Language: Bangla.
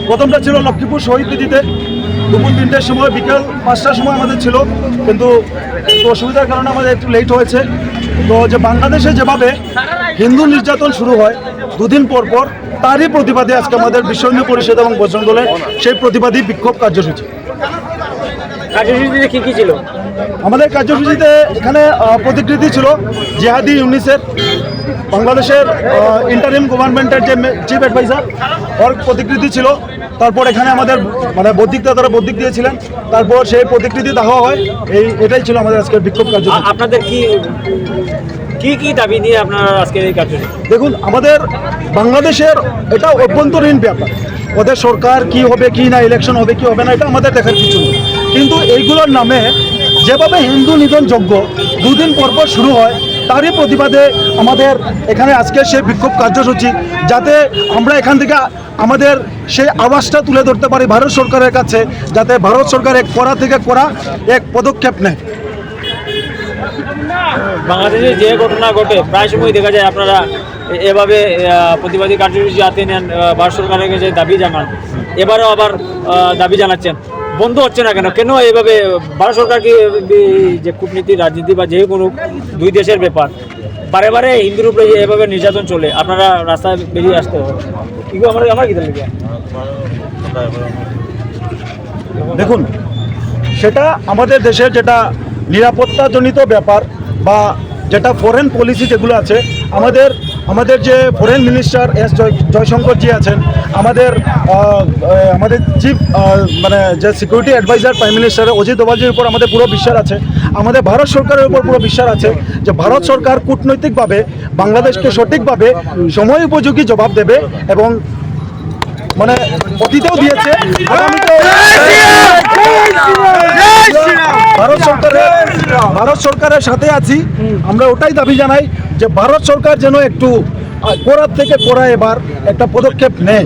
প্রথমটা ছিল লক্ষ্মীপুর শহীদ দিদিতে দুপুর 3টার সময়, বিকাল 5টার সময় আমাদের ছিল, কিন্তু অসুবিধার কারণে আমাদের একটু লেট হয়েছে। তো যে বাংলাদেশে যেভাবে হিন্দু নির্যাতন শুরু হয় দুদিন পর পর, তারই প্রতিবাদে আজকে আমাদের বিশ্ব হিন্দু পরিষদ এবং বজরং দলের সেই প্রতিবাদী বিক্ষোভ কার্যসূচি। কার্যসূচিতে কি ছিল? আমাদের কার্যসূচিতে এখানে প্রতিকৃতি ছিল জিহাদি ইউনিসের, বাংলাদেশের ইন্টারিম গভর্নমেন্টের যে চিফ অ্যাডভাইজার, ওর প্রতিকৃতি ছিল। তারপর এখানে আমাদের বৌদ্ধিকতা তারা বৌদ্ধিক দিয়েছিলেন, তারপর সেই প্রতিকৃতি দেখা হয়। এটাই ছিল আমাদের আজকের বিক্ষোভ কার্যসূচি। আপনাদের কি দাবি নিয়ে আপনারা আজকে এই কার্যসূচি? দেখুন, আমাদের বাংলাদেশের এটা অভ্যন্তরীণ ব্যাপার, ওদের সরকার কি হবে কি না, ইলেকশন হবে কি হবে না, এটা আমাদের দেখার কিছু নেই। কিন্তু এইগুলোর নামে যেভাবে হিন্দু নিধনযজ্ঞ দুদিন পরপর শুরু হয়, তারই প্রতিবাদে আমাদের এখানে আজকে সেই বিক্ষোভ কার্যসূচি, যাতে আমরা এখান থেকে আমাদের সেই আওয়াজটা তুলে ধরতে পারি ভারত সরকারের কাছে, যাতে ভারত সরকার এক কড়া থেকে কড়া এক পদক্ষেপ নেয়। বাংলাদেশে যে ঘটনা ঘটে প্রায় সময় দেখা যায় আপনারা এভাবে প্রতিবাদী কার্যসূচি হাতে নেন, ভারত সরকারের কাছে দাবি জানান, এবারও আবার দাবি জানাচ্ছেন, বন্ধ হচ্ছে না কেন? কেন এইভাবে ভারত সরকার কি যে কূটনীতি রাজনীতি বা যে কোনো দুই দেশের ব্যাপার, বারে বারে হিন্দুর উপরে এভাবে নির্যাতন চলে, আপনারা রাস্তায় বেরিয়ে আসতে হবে? আমার কি দেখে দেখুন, সেটা আমাদের দেশের যেটা নিরাপত্তাজনিত ব্যাপার বা যেটা ফরেন পলিসি যেগুলো আছে, আমাদের যে ফরেন মিনিস্টার এস জয়শঙ্করজি আছেন, আমাদের চিফ যে security adviser prime minister Ajit দোভালজির উপর আমাদের পুরো বিশ্বাস আছে। আমাদের ভারত সরকারের উপর পুরো বিশ্বাস আছে যে ভারত সরকার কূটনৈতিকভাবে বাংলাদেশকে সঠিকভাবে সময় উপযোগী জবাব দেবে, এবং অতীতেও দিয়েছে। ভারত সরকারের সাথে আছি আমরা, ওটাই দাবি জানাই যে ভারত সরকার যেন একটু কড়ার থেকে কড়া এবার একটা পদক্ষেপ নেয়।